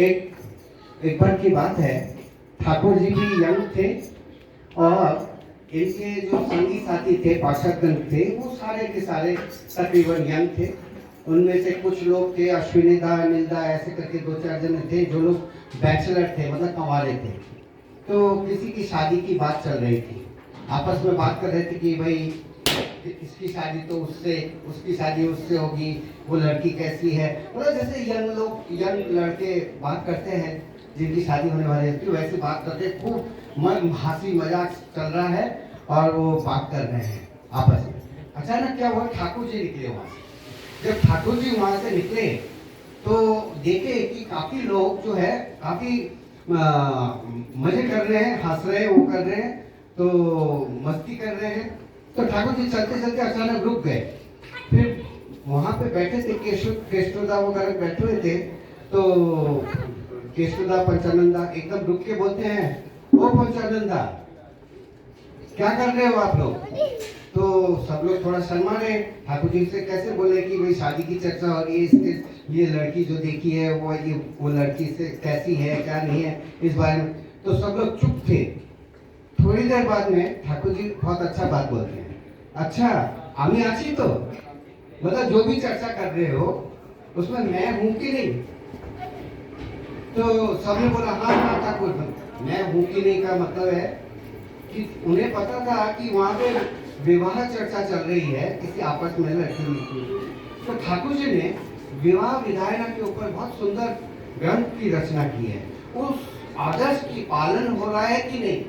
एक बार की बात है, ठाकुर जी भी यंग थे और इनके जो संगी साथी थे, पार्षदगण थे, वो सारे के सारे तकरीबन यंग थे। उनमें से कुछ लोग थे, अश्विनी दा, अनिल दा, ऐसे करके दो चार जने थे जो लोग बैचलर थे, मतलब कंवारे थे। तो किसी की शादी की बात चल रही थी, आपस में बात कर रहे थे कि भाई इसकी शादी तो उससे, उसकी शादी उससे होगी, वो लड़की कैसी है, मतलब जैसे यंग लोग, यंग लड़के बात करते हैं जिनकी शादी होने वाली होती है, वैसे बात करते हैं। खूब हंसी मजाक चल रहा है और वो बात कर रहे हैं आपस में। अचानक क्या हुआ, ठाकुर जी निकले वहां से। जब ठाकुर जी वहां से निकले तो देखे कि काफी लोग जो है काफी मजे कर रहे हैं, हंस रहे हैं, वो कर रहे हैं, तो मस्ती कर रहे हैं। तो ठाकुर जी चलते चलते अचानक रुक गए। फिर वहां पे बैठे थे, केशवदा वगैरह बैठे हुए थे। तो केशवदा, पंचानंदा एकदम रुक के बोलते हैं, ओ पंचानंदा, क्या कर रहे हो आप लोग? तो सब लोग थोड़ा शर्मा रहे। ठाकुर जी से कैसे बोले कि भाई शादी की चर्चा हो रही है, इसके ये लड़की जो देखी है वो लड़की से कैसी है, क्या नहीं है, इस बारे में। तो सब लोग चुप थे। थोड़ी देर बाद में ठाकुर जी बहुत अच्छा बात बोलते हैं, अच्छा आमी आची तो, मतलब जो भी चर्चा कर रहे हो उसमें मैं हूं कि नहीं? तो सबने बोला हाँ हाँ ठाकुर, मैं हूं कि नहीं का मतलब है कि उन्हें पता था कि वहां पे विवाह चर्चा चल रही है किसी आपस में लड़की की। तो ठाकुर जी ने विवाह विधायना के ऊपर बहुत सुंदर ग्रंथ की रचना की है। उस आदर्श की पालन हो रहा है कि नहीं,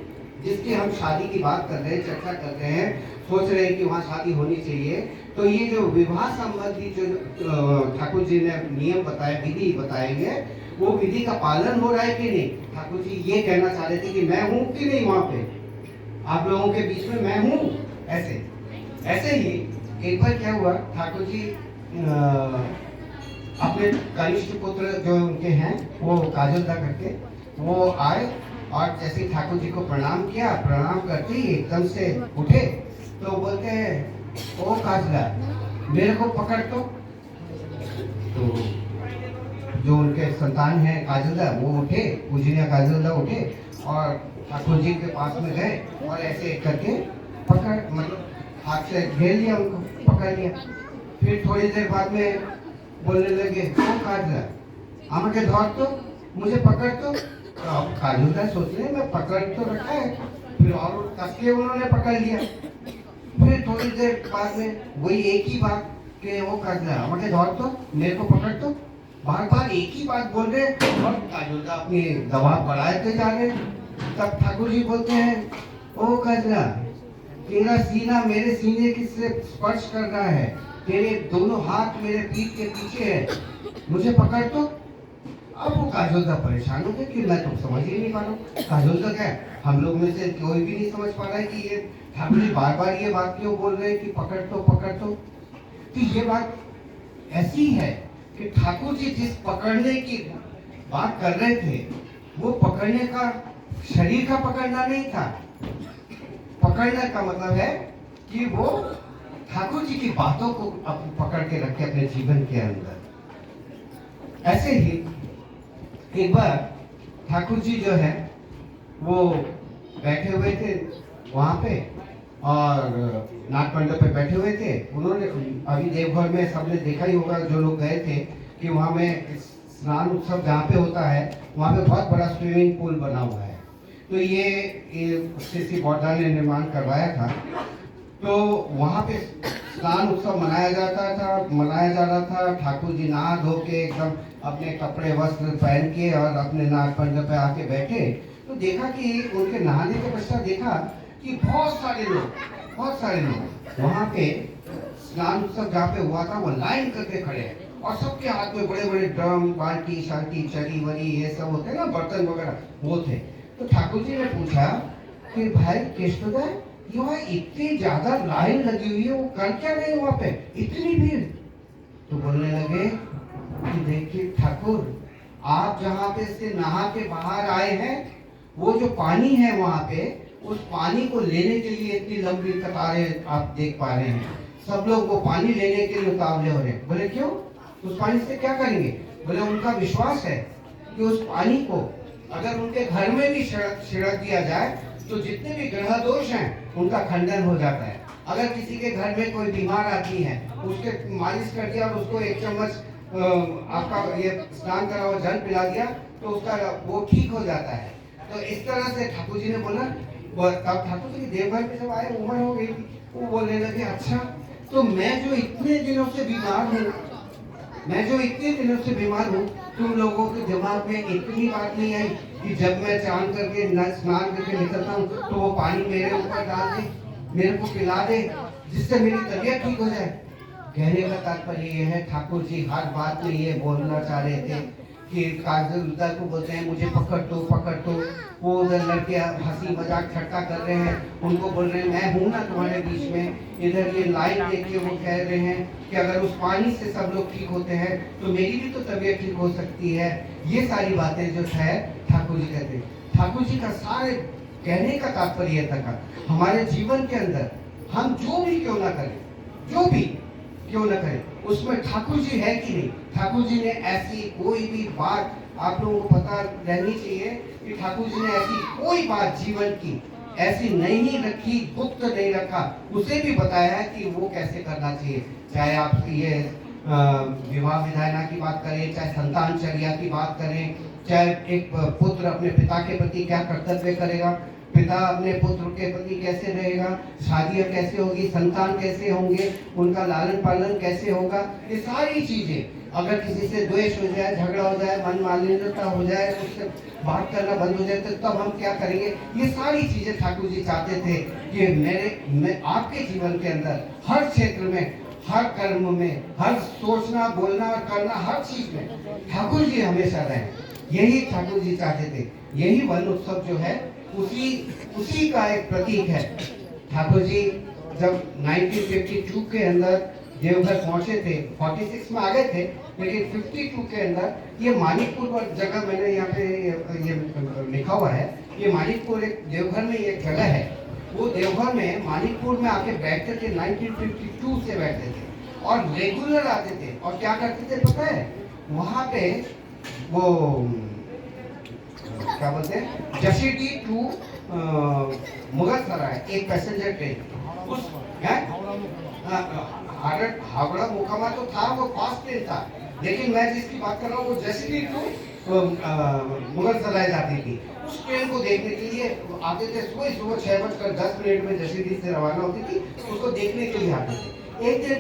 जिसकी हम शादी की बात कर रहे हैं, चर्चा कर रहे हैं, सोच रहे हैं कि वहाँ शादी होनी चाहिए। तो ये जो विवाह संबंधी जो ठाकुर जी ने नियम बताए, विधि बताएंगे, वो विधि का पालन हो रहा है कि नहीं। ठाकुर जी ये कहना चाह रहे थे कि मैं हूँ कि नहीं वहाँ पे, आप लोगों के बीच में मैं हूँ। ऐसे ऐसे ही एक बार क्या हुआ, ठाकुर जी अपने कनिष्ठ पुत्र जो उनके हैं, वो काजलदा करके, वो आए और जैसे ठाकुर जी को प्रणाम किया, प्रणाम करते ही एकदम से उठे। तो बोलते हैं, ओ काजला, मेरे को पकड़। तो जो उनके संतान है काजलदा, वो उठे, पूजनीय काजलदा उठे और ठाकुर जी के पास में गए और ऐसे करके पकड़, मतलब हाथ से घेर लिया, उनको पकड़ लिया। फिर थोड़ी देर बाद में बोलने लगे, ओ काजला, आमाके धर तो, मुझे पकड़। तो अब काजलदा सोच रहे मैं पकड़ तो रखा है, फिर और कस के उन्होंने पकड़ लिया। फिर थोड़ी देर बाद में वही एक ही बात कि वो काजला, आमाके धर तो, मेरे को पकड़। तो बार बार एक ही बात बोल रहे और काजलदा अपनी दबाव बढ़ाते जा रहे। तब ठाकुर जी बोलते हैं, ओ काजला, तेरा सीना मेरे सीने की से स्पर्श कर रहा है, तेरे दोनों हाथ मेरे पीठ के पीछे है, मुझे पकड़। तो अब वो काजलदा परेशान हो गए कि मैं तो समझ ही नहीं पा रहा हूँ, काजलदा क्या है, हम लोग में से कोई भी नहीं समझ पा रहा है कि ये ठाकुर जी बार बार ये बात क्यों बोल रहे हैं कि पकड़ तो पकड़। तो ये बात ऐसी है कि ठाकुर जी जिस पकड़ने की बात कर रहे थे, वो पकड़ने का शरीर का पकड़ना नहीं था। पकड़ने का मतलब है कि वो ठाकुर जी की बातों को पकड़ के रखे अपने जीवन के अंदर। ऐसे ही एक बार ठाकुर जी जो है वो बैठे हुए थे वहां पे और नागमंडप पे बैठे हुए थे। उन्होंने अभी देवघर में सबने देखा ही होगा जो लोग गए थे कि वहां में स्नान उत्सव जहाँ पे होता है, वहां पे बहुत बड़ा स्विमिंग पूल बना हुआ है। तो ये श्री बौद्धा ने निर्माण करवाया था। तो वहाँ पे स्नान उत्सव मनाया जा रहा था। ठाकुर जी नहा धो के एकदम अपने कपड़े वस्त्र पहन के और अपने नागमंडप पे आके बैठे। तो देखा कि उनके नहाने के पश्चात देखा कि बहुत सारे लोग वहाँ पे स्नान उत्सव जहाँ पे हुआ था वो लाइन करके खड़े हैं और सबके हाथ में बड़े बड़े ड्रम, बाल्टी शाल्टी, चरी वरी ये सब होते हैं ना, बर्तन वगैरह वो थे। तो ठाकुर जी ने पूछा कि भाई केशवदा, यहाँ इतनी ज्यादा लाइन लगी हुई है, वो कर क्या रहे वहाँ पे इतनी भीड़? तो बोलने लगे कि देखिए ठाकुर, आप जहाँ पे से नहा के बाहर आए हैं, वो जो पानी है वहाँ पे, उस पानी को लेने के लिए इतनी लंबी कतारें आप देख पा रहे हैं। सब लोग वो पानी लेने के लिए उतावले हो रहे हैं। बोले क्यों? उस पानी से क्या करेंगे? बोले उनका विश्वास है कि उस पानी को अगर उनके घर में भी छिड़क दिया जाए तो जितने भी ग्रह दोष हैं उनका खंडन हो जाता है। अगर किसी के घर में कोई बीमार आदमी है, उसके मालिश कर दिया और उसको 1 चम्मच आपका ये स्नान करा हुआ जल पिला दिया तो उसका वो ठीक हो जाता है। तो इस तरह से ठाकुर जी ने बोला, तब ठाकुर जी देवघर में जब आए उम्र हो गई थी, वो बोलने लगे अच्छा तो मैं जो इतने दिनों से बीमार हूँ, तुम लोगों के दिमाग में इतनी बात नहीं आई कि जब मैं चांद करके स्नान करके निकलता हूँ तो वो पानी मेरे ऊपर डाल दे, मेरे को पिला दे, जिससे मेरी तबीयत ठीक हो जाए। कहने का तात्पर्य ये है, ठाकुर जी हर बात में ये बोलना चाह रहे थे कि काजल उधर को बोलते हैं मुझे पकड़ तो वो उधर लड़के हंसी मजाक ठट्टा कर रहे हैं, उनको बोल रहे हैं मैं हूँ ना तुम्हारे बीच में। इधर ये लाइन देख के वो कह रहे हैं कि अगर उस पानी से सब लोग ठीक होते हैं तो मेरी भी तो तबीयत ठीक हो सकती है। ये सारी बातें जो है ठाकुर जी कहते हैं। ठाकुर जी का सारे कहने का तात्पर्य था, हमारे जीवन के अंदर हम जो भी क्यों ना करें उसमें ठाकुर जी है कि नहीं। ठाकुर जी ने ऐसी कोई भी बात, आप लोगों को पता रहनी चाहिए कि ठाकुर जी ने ऐसी कोई बात जीवन की ऐसी नहीं रखी, गुप्त नहीं रखा, उसे भी बताया है कि वो कैसे करना चाहिए। चाहे आप ये विवाह विधायना की बात करें, चाहे संतानचर्या की बात करें, चाहे एक पुत्र अपने पिता के प्रति क्या कर्तव्य करेगा, पिता अपने पुत्र के प्रति कैसे रहेगा, शादियां कैसे होगी, संतान कैसे होंगे, उनका लालन पालन कैसे होगा, ये सारी चीजें। अगर किसी से द्वेष हो जाए, झगड़ा हो जाए, मन मालिन्यता हो जाए, उससे बात करना बंद हो जाए तो तब हम क्या करेंगे, ये सारी चीजें ठाकुर जी चाहते थे कि मैं आपके जीवन के अंदर हर क्षेत्र में, हर कर्म में, हर सोचना बोलना और करना, हर चीज में ठाकुर जी हमेशा रहे। यही ठाकुर जी चाहते थे। यही वन उत्सव जो है उसी का एक प्रतीक है। ठाकुर जी जब 1952 के अंदर देवघर पहुंचे थे, 46 में आ गए थे, लेकिन 52 के अंदर ये मानिकपुर जगह, मैंने यहाँ पे ये लिखा हुआ है, ये मानिकपुर एक देवघर में एक जगह है। वो देवघर में मानिकपुर में आके बैठते थे, 1952 से बैठते थे और रेगुलर आते थे। और क्या करते थे पता है, वहाँ पे वो क्या बोलते हैं, जसीडीह टू मुगल सराय एक पैसेंजर ट्रेन, उस हावड़ा मोकामा तो था, वो फास्ट ट्रेन था, लेकिन मैं जिसकी बात कर रहा हूँ वो जसीडीह टू मुगल सराय जाती थी। उस ट्रेन को देखने के लिए आते थे, सुबह 6:10 में जसीडीह से रवाना होती थी, उसको देखने के लिए आते थे। एक दिन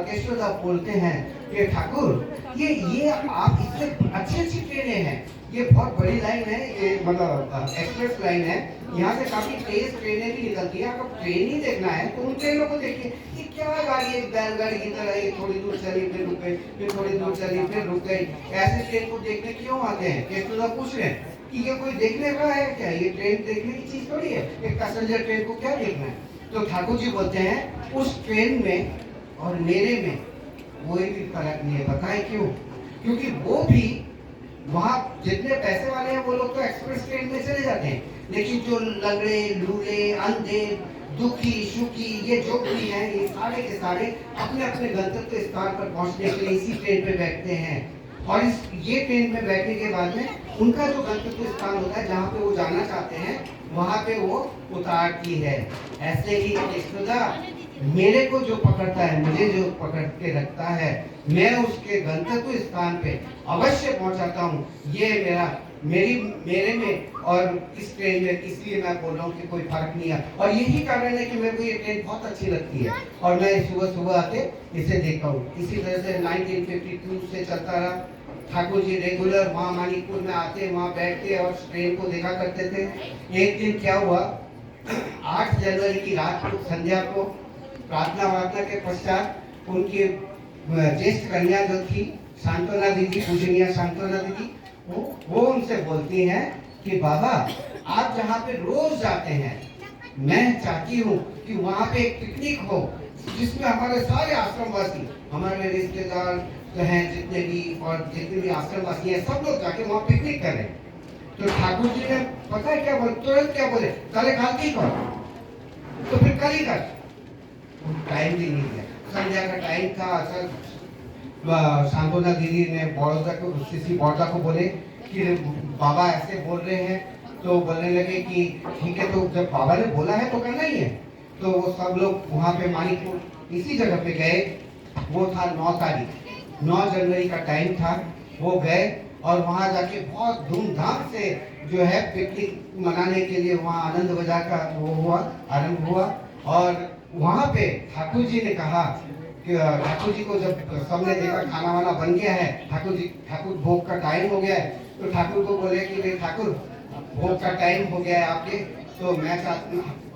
केशवदास बोलते हैं कि ठाकुर ये आप इससे अच्छी ट्रेनें हैं, ये बहुत बड़ी लाइन है, ये मतलब एक्सप्रेस लाइन है, यहाँ से काफी तेज ट्रेनें भी निकलती है। अगर ट्रेन ही देखना है तो उन ट्रेनों को देखिए, ये क्या गाड़ी है, बैलगाड़ी की तरह, ये थोड़ी दूर चली फिर रुक गई, फिर थोड़ी दूर चली फिर रुक गई। ऐसे ट्रेन को देखने क्यों आते हैं? केशवदास पूछ रहे हैं कि ये कोई देखने का है क्या? ये ट्रेन देखने की चीज थोड़ी है, एक पैसेंजर ट्रेन को क्या देखना है? तो ठाकुर जी बोलते हैं उस ट्रेन में और मेरे में कोई भी फर्क नहीं है। बताएं क्यों? क्योंकि वो भी वहाँ जितने पैसे वाले हैं वो लोग तो एक्सप्रेस ट्रेन में चले जाते हैं, लेकिन जो लंगड़े लूले अंधे दुखी सुखी ये जो भी हैं, ये सारे के सारे अपने अपने गंतव्य स्थान पर पहुंचने के लिए इसी ट्रेन पे बैठते हैं। और ये ट्रेन में बैठने के बाद में उनका जो गंतव्य स्थान होता है, जहाँ पे वो जाना चाहते हैं, वहाँ पे वो उतारती है। ऐसे ही यशोदा मेरे को जो पकड़ता है, मुझे जो पकड़ के रखता है, मैं उसके गंतव्य स्थान पे अवश्य पहुंचाता हूँ। ये मेरे में और इस ट्रेन में, इसलिए मैं बोल रहा हूँ कि कोई फर्क नहीं है। और यही कारण है कि मेरे को ये ट्रेन बहुत अच्छी लगती है और मैं सुबह सुबह आके इसे देखता हूँ। इसी तरह से 1952 से चलता रहा। ठाकुर जी रेगुलर वहाँ मानिकपुर में आते, वहाँ बैठते और ट्रेन को देखा करते थे। एक दिन क्या हुआ, 8 जनवरी की रात को, संध्या को, प्रार्थना के पश्चात उनकी ज्येष्ठ कन्या जो थी सांत्वना दीदी, पूजनीय सांत्वना दीदी, वो उनसे बोलती हैं कि बाबा आप जहाँ पे रोज जाते हैं, मैं चाहती हूँ कि वहाँ पे एक पिकनिक हो जिसमें हमारे सारे आश्रमवासी, हमारे रिश्तेदार जो हैं जितने भी और जितने भी आश्रमवासी हैं, सब लोग जाके वहाँ पिकनिक करें। तो ठाकुर जी ने पता है क्या बोले, तुरंत क्या बोले, कल खाती कर, तो फिर कल ही कर। टाइम भी नहीं दिया, संध्या का टाइम था। सर सांत्वना दीदी ने बड़ौदा को बोले कि बाबा ऐसे बोल रहे हैं, तो बोलने लगे कि ठीक है, तो जब बाबा ने बोला है तो करना ही है। तो वो सब लोग वहाँ पे मानिकपुर इसी जगह पे गए। वो था 9 जनवरी का टाइम था। वो गए और वहाँ जाके बहुत धूमधाम से जो है पिकनिक मनाने के लिए वहाँ आनंद बाजार का वो हुआ, आरंभ हुआ। और वहाँ पे ठाकुर जी ने कहा कि ठाकुर जी को जब सबने देखा खाना वाना बन गया है, ठाकुर भोग का टाइम हो गया है, तो ठाकुर को बोले कि भाई ठाकुर भोग का टाइम हो गया है आपके, तो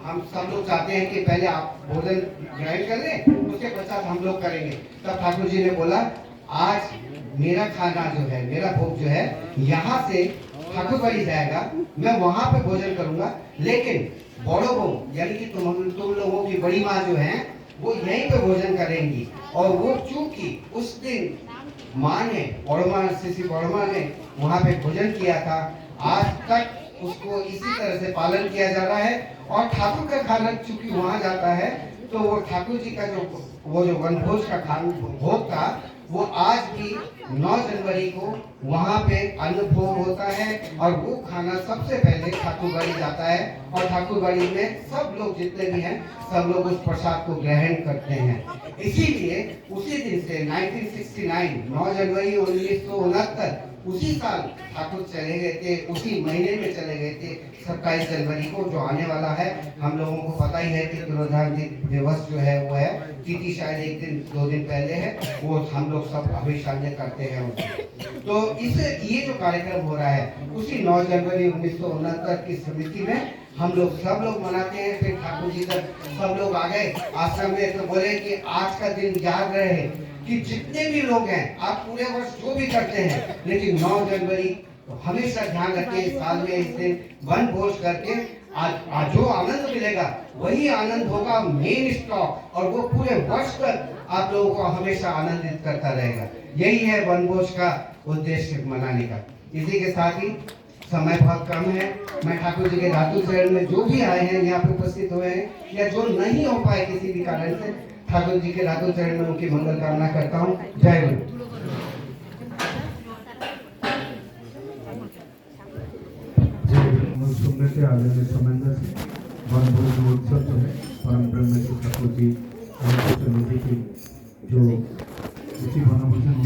हम सब लोग चाहते हैं कि पहले आप भोजन ग्रहण कर लें, उसके पश्चात हम लोग करेंगे। तब ठाकुर जी ने बोला आज मेरा खाना जो है, मेरा भोग जो है यहाँ से ठाकुरबाड़ी जाएगा, मैं वहाँ पे भोजन करूंगा, लेकिन बड़ों को यानी कि तुम लोगों की बड़ी माँ जो है वो यहीं पे भोजन करेंगी। और वो चूंकि उस दिन माँ ने बड़मा ने वहाँ पे भोजन किया था, आज तक उसको इसी तरह से पालन किया जा रहा है। और ठाकुर का खाना चूंकि वहाँ जाता है, तो वो ठाकुर जी का जो वनभोज का भोग था, वो आज भी 9 जनवरी को वहाँ पे अन्न भोग होता है। और वो खाना सबसे पहले ठाकुरबाड़ी जाता है, और ठाकुरबाड़ी में सब लोग जितने भी हैं सब लोग उस प्रसाद को ग्रहण करते हैं। इसीलिए उसी दिन से 1969 9 जनवरी 1969 उसी साल ठाकुर चले गए थे, उसी महीने में चले गए थे 27 जनवरी को, जो आने वाला है। हम लोगों को पता ही है कि तिरोधान दिवस जो है वो है, तिथि शायद 1 दिन 2 दिन पहले है, वो हम लोग सब अभिषान्य करते हैं उसको। तो ये जो कार्यक्रम हो रहा है उसी 9 जनवरी 1969 की स्मृति में हम लोग सब लोग मनाते हैं। फिर ठाकुर जी तक सब लोग आ गए आश्रम में, तो बोले कि आज का दिन याद रहे कि जितने भी लोग हैं आप पूरे वर्ष जो भी करते हैं, लेकिन 9 जनवरी हमेशा ध्यान रखें, साल में इस दिन वन भोज करके आज जो आनंद मिलेगा वही आनंद होगा मेन स्टॉक, और वो पूरे वर्ष तक आप लोगों को हमेशा आनंदित करता रहेगा। यही है वन भोज का उद्देश्य मनाने का। इसी के साथ ही समय बहुत कम है, मैं ठाकुर जी के धातु चरण में जो भी आए हैं यहाँ पे उपस्थित हुए हैं, या जो नहीं हो पाए किसी भी कारण से, ठाकुर जी के धातु चरण में उनकी मंगल कामना करता हूँ। जय गुरु। सुनने से आगे समझने से वनभोज उत्सव जो है परम ब्रह्म ठाकुर जी की जो उसी वनभोजन